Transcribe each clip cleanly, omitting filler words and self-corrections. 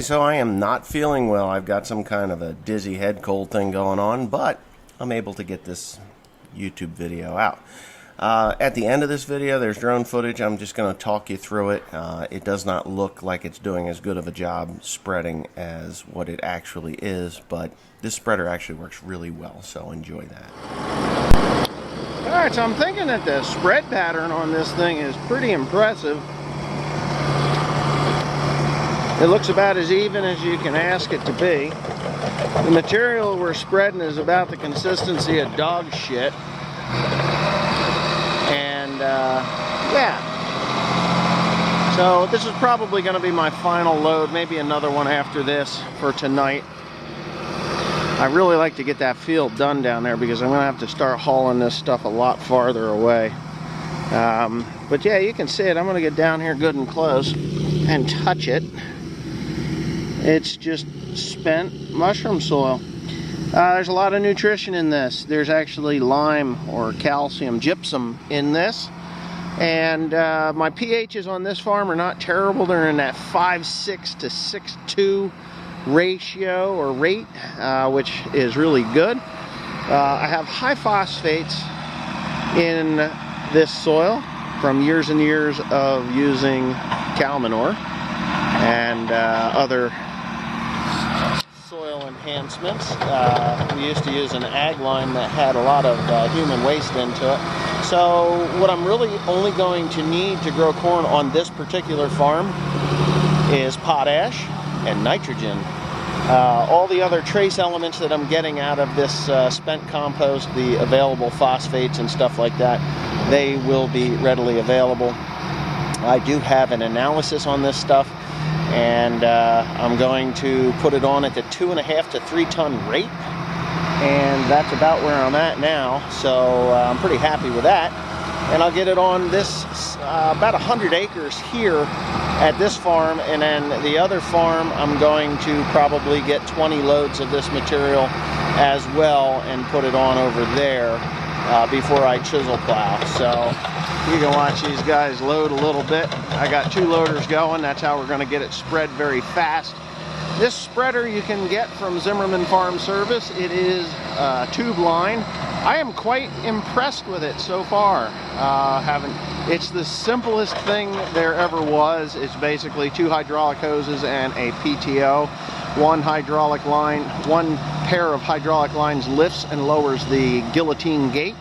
So I am not feeling well. I've got some kind of a dizzy head cold thing going on, but I'm able to get this YouTube video out. At the end of this video, there's drone footage. I'm just going to talk you through it. It does not look like it's doing as good of a job spreading as what it actually is, but this spreader actually works really well, so enjoy that. Alright, so I'm thinking that the spread pattern on this thing is pretty impressive. It looks about as even as you can ask it to be. The material we're spreading is about the consistency of dog shit. And, yeah. So this is probably going to be my final load, maybe another one after this for tonight. I really like to get that field done down there because I'm going to have to start hauling this stuff a lot farther away. But yeah, you can see it. I'm going to get down here good and close and touch it. It's just spent mushroom soil. There's a lot of nutrition in this. There's actually lime or calcium gypsum in this. And my pHs on this farm are not terrible. They're in that 5.6 to 6.2 ratio or rate, which is really good. I have high phosphates in this soil from years and years of using cow manure and other soil enhancements. We used to use an ag line that had a lot of human waste into it. So what I'm really only going to need to grow corn on this particular farm is potash and nitrogen. All the other trace elements that I'm getting out of this spent compost, the available phosphates and stuff like that, they will be readily available. I do have an analysis on this stuff, and I'm going to put it on at the 2.5 to 3 ton rate, and that's about where I'm at now, so I'm pretty happy with that. And I'll get it on this about 100 acres here at this farm, and then the other farm I'm going to probably get 20 loads of this material as well and put it on over there before I chisel plow. So you can watch these guys load a little bit. I got 2 loaders going. That's how we're going to get it spread very fast. This spreader you can get from Zimmerman Farm Service. It is tube line. I am quite impressed with it so far. It's the simplest thing there ever was. It's basically 2 hydraulic hoses and a PTO. One pair of hydraulic lines lifts and lowers the guillotine gate.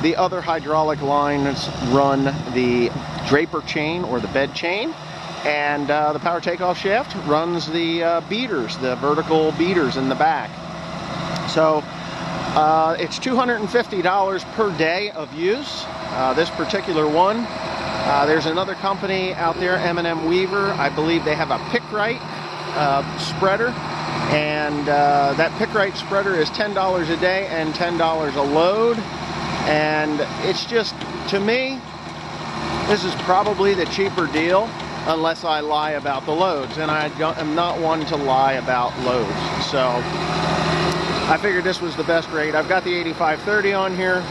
The other hydraulic lines run the draper chain or the bed chain. And the power takeoff shaft runs the beaters, the vertical beaters in the back. So it's $250 per day of use, this particular one. There's another company out there, M&M Weaver. I believe they have a Pickrite spreader. And that Pickrite spreader is $10 a day and $10 a load. And it's just, to me, this is probably the cheaper deal, unless I lie about the loads, and I'm not one to lie about loads. So I figured this was the best rate. I've got the 8530 on here.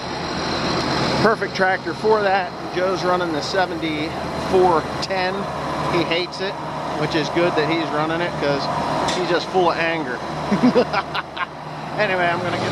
Perfect tractor for that. Joe's running the 7410. He hates it, which is good that he's running it because he's just full of anger. Anyway, I'm going to get...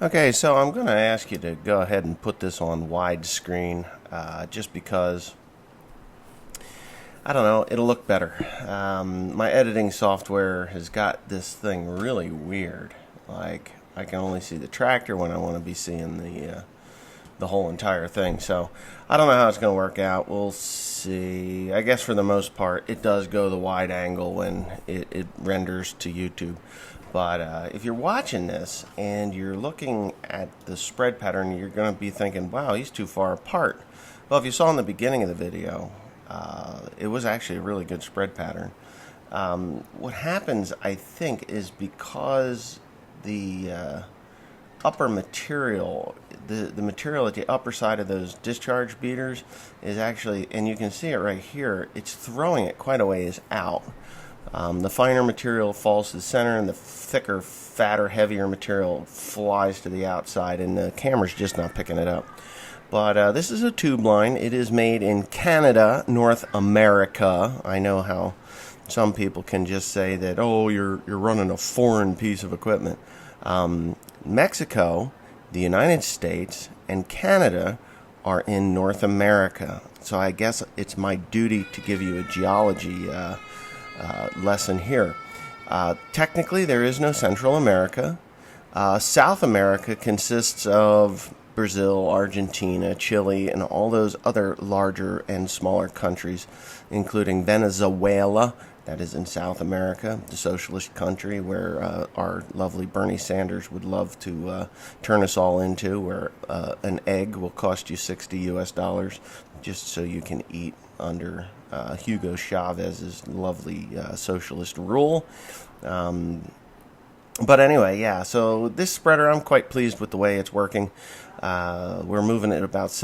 Okay, so I'm going to ask you to go ahead and put this on widescreen, just because, I don't know, it'll look better. My editing software has got this thing really weird. Like, I can only see the tractor when I want to be seeing the whole entire thing. So I don't know how it's going to work out. We'll see. I guess for the most part, it does go the wide angle when it renders to YouTube. But if you're watching this and you're looking at the spread pattern, you're going to be thinking, wow, he's too far apart. Well, if you saw in the beginning of the video, it was actually a really good spread pattern. What happens, I think, is because the upper material, the material at the upper side of those discharge beaters is actually, and you can see it right here, it's throwing it quite a ways out. The finer material falls to the center, and the thicker, fatter, heavier material flies to the outside, and the camera's just not picking it up. But this is a tube line. It is made in Canada, North America. I know how some people can just say that, oh, you're running a foreign piece of equipment. Mexico, the United States, and Canada are in North America. So I guess it's my duty to give you a geology lesson here. Technically, there is no Central America. South America consists of Brazil, Argentina, Chile, and all those other larger and smaller countries, including Venezuela, that is in South America, the socialist country where our lovely Bernie Sanders would love to turn us all into, where an egg will cost you $60 US just so you can eat under Hugo Chavez's lovely socialist rule. But anyway, yeah, so this spreader, I'm quite pleased with the way it's working. We're moving at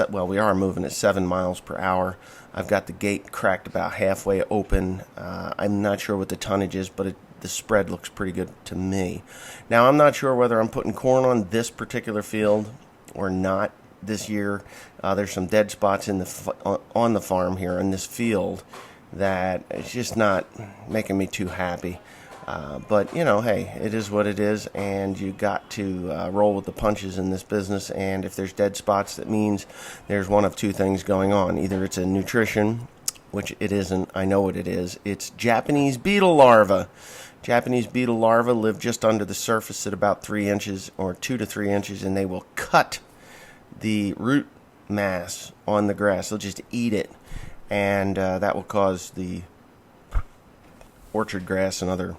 we are moving at 7 miles per hour. I've got the gate cracked about halfway open. I'm not sure what the tonnage is, but the spread looks pretty good to me. Now, I'm not sure whether I'm putting corn on this particular field or not this year. There's some dead spots on the farm here in this field that it's just not making me too happy. But, you know, hey, it is what it is, and you got to roll with the punches in this business. And if there's dead spots, that means there's one of two things going on. Either it's a nutrition, which it isn't. I know what it is. It's Japanese beetle larvae. Japanese beetle larvae live just under the surface at about 3 inches or 2 to 3 inches, and they will cut the root mass on the grass. They'll just eat it, and that will cause the orchard grass and other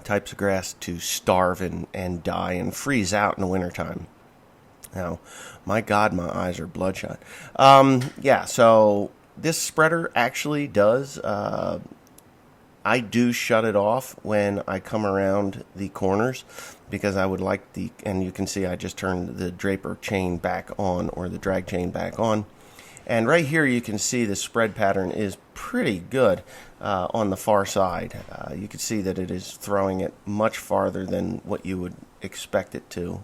types of grass to starve and die and freeze out in the wintertime. Now, my God, my eyes are bloodshot. Yeah, so this spreader actually does, I do shut it off when I come around the corners, because I would like and you can see I just turned the draper chain back on, or the drag chain back on. And right here you can see the spread pattern is pretty good on the far side. You can see that it is throwing it much farther than what you would expect it to.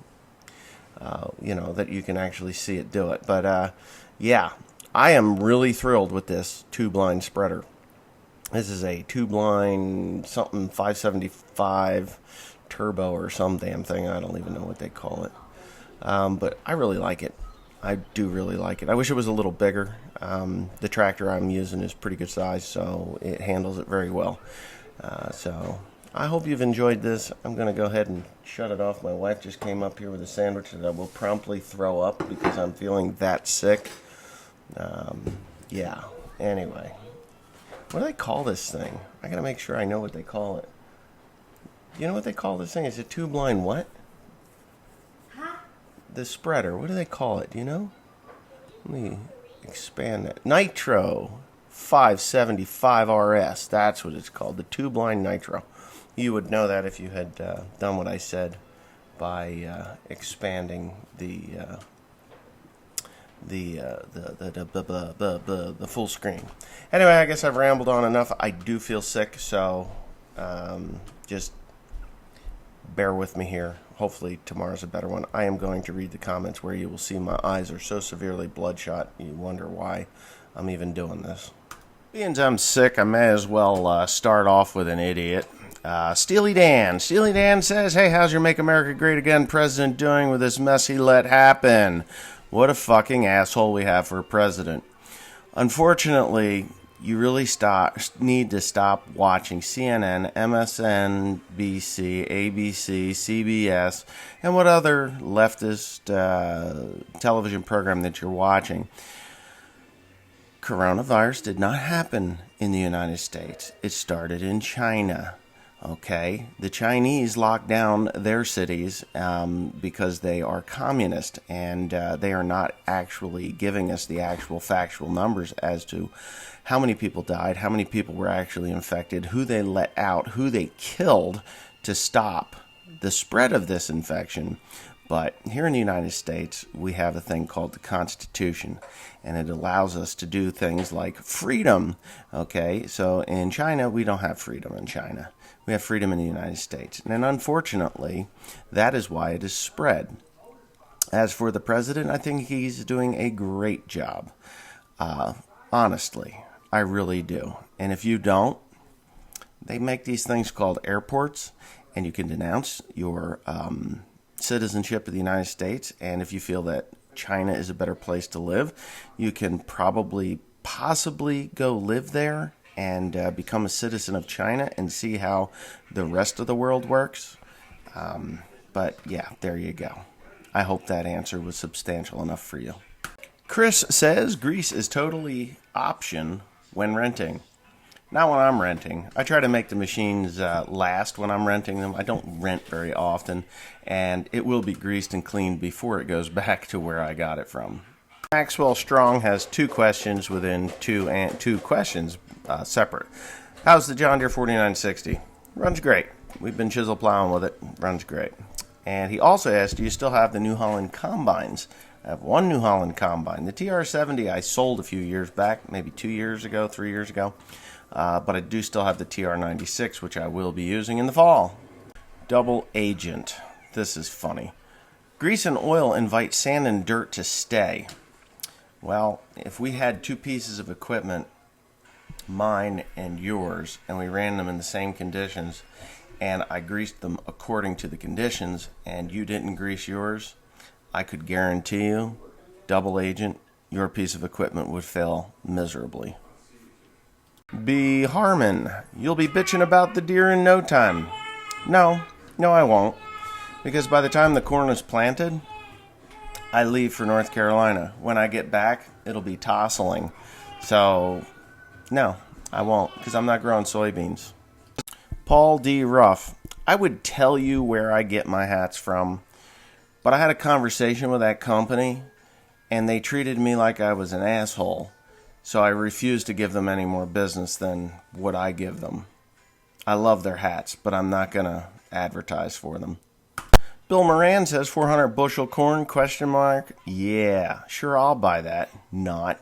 You know, that you can actually see it do it. But yeah, I am really thrilled with this tube line spreader. This is a tube line something 575 turbo or some damn thing. I don't even know what they call it. But I really like it. I do really like it. I wish it was a little bigger. The tractor I'm using is pretty good size, so it handles it very well. So I hope you've enjoyed this. I'm going to go ahead and shut it off. My wife just came up here with a sandwich that I will promptly throw up because I'm feeling that sick. Yeah, anyway. What do they call this thing? I got to make sure I know what they call it. You know what they call this thing? Is it tube line what? The spreader, what do they call it? Do you know? Let me expand that. Nitro 575 RS. That's what it's called. The tube line Nitro. You would know that if you had done what I said by expanding the full screen. Anyway, I guess I've rambled on enough. I do feel sick, so just bear with me here. Hopefully tomorrow's a better one. I am going to read the comments where you will see my eyes are so severely bloodshot you wonder why I'm even doing this. Being I'm sick, I may as well start off with an idiot. Steely Dan. Steely Dan says, hey, how's your Make America Great Again president doing with this mess he let happen? What a fucking asshole we have for a president. Unfortunately, you really need to stop watching CNN, MSNBC, ABC, CBS, and what other leftist television program that you're watching. Coronavirus did not happen in the United States. It started in China. Okay, the Chinese locked down their cities because they are communist, and they are not actually giving us the actual factual numbers as to how many people died, how many people were actually infected, who they let out, who they killed to stop the spread of this infection. But here in the United States, we have a thing called the Constitution, and it allows us to do things like freedom. Okay, so in China, we don't have freedom in China. We have freedom in the United States. And unfortunately, that is why it is spread. As for the president, I think he's doing a great job. Honestly, I really do. And if you don't, they make these things called airports, and you can denounce your citizenship of the United States. And if you feel that China is a better place to live, you can possibly go live there and become a citizen of China and see how the rest of the world works. But yeah, there you go. I hope that answer was substantial enough for you. Chris says grease is totally option when renting. Not when I'm renting. I try to make the machines last when I'm renting them. I don't rent very often, and it will be greased and cleaned before it goes back to where I got it from. Maxwell Strong has two questions within two questions separate. How's the John Deere 4960? Runs great. We've been chisel plowing with it. Runs great. And he also asked, do you still have the New Holland combines? I have one New Holland combine. The TR70 I sold a few years back, maybe 2 years ago, 3 years ago. But I do still have the TR96, which I will be using in the fall. Double agent. This is funny. Grease and oil invite sand and dirt to stay. Well, if we had two pieces of equipment, mine and yours, and we ran them in the same conditions, and I greased them according to the conditions, and you didn't grease yours, I could guarantee you, double agent, your piece of equipment would fail miserably. B. Harmon, you'll be bitching about the deer in no time. No, I won't. Because by the time the corn is planted, I leave for North Carolina. When I get back, it'll be tasseling. So, no, I won't, because I'm not growing soybeans. Paul D. Ruff, I would tell you where I get my hats from, but I had a conversation with that company, and they treated me like I was an asshole. So I refuse to give them any more business than what I give them. I love their hats, but I'm not going to advertise for them. Bill Moran says 400 bushel corn, question mark. Yeah, sure, I'll buy that. Not.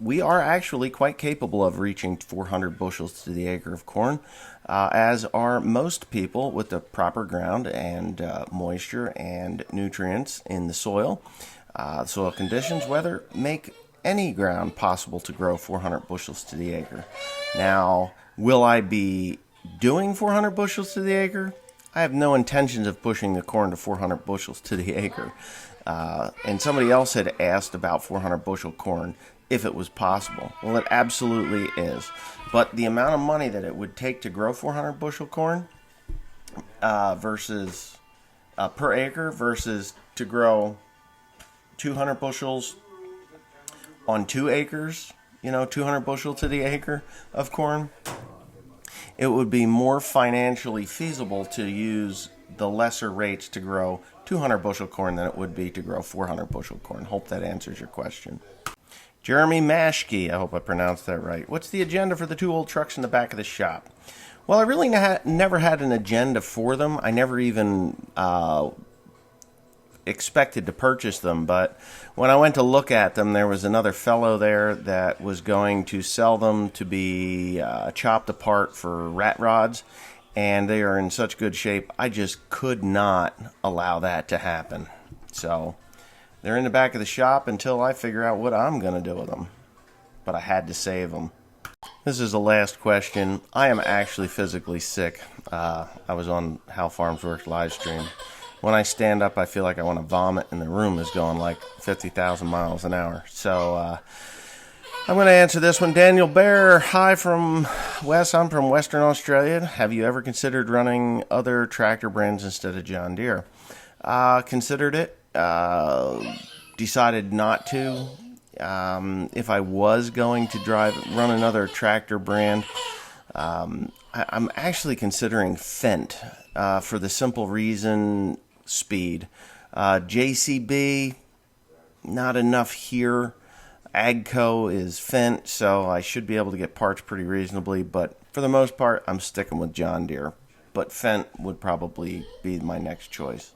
We are actually quite capable of reaching 400 bushels to the acre of corn, as are most people with the proper ground and moisture and nutrients in the soil. Soil conditions, weather, make any ground possible to grow 400 bushels to the acre. Now, will I be doing 400 bushels to the acre? I have no intentions of pushing the corn to 400 bushels to the acre. And somebody else had asked about 400 bushel corn, if it was possible. Well, it absolutely is. But the amount of money that it would take to grow 400 bushel corn versus per acre versus to grow 200 bushels on 2 acres, 200 bushel to the acre of corn, it would be more financially feasible to use the lesser rates to grow 200 bushel corn than it would be to grow 400 bushel corn. Hope that answers your question. Jeremy Mashke, I hope I pronounced that right. What's the agenda for the 2 old trucks in the back of the shop? Well, I really never had an agenda for them. I never even expected to purchase them, but when I went to look at them, there was another fellow there that was going to sell them to be chopped apart for rat rods, and they are in such good shape, I just could not allow that to happen. So they're in the back of the shop until I figure out what I'm going to do with them. But I had to save them. This is the last question. I am actually physically sick. I was on How Farms Works live stream. When I stand up, I feel like I want to vomit, and the room is going like 50,000 miles an hour. So I'm going to answer this one. Daniel Bear, hi from Wes. I'm from Western Australia. Have you ever considered running other tractor brands instead of John Deere? Considered it. Decided not to. If I was going to run another tractor brand, I'm actually considering Fendt for the simple reason, speed. JCB, not enough here. Agco is Fendt, so I should be able to get parts pretty reasonably, but for the most part, I'm sticking with John Deere. But Fendt would probably be my next choice.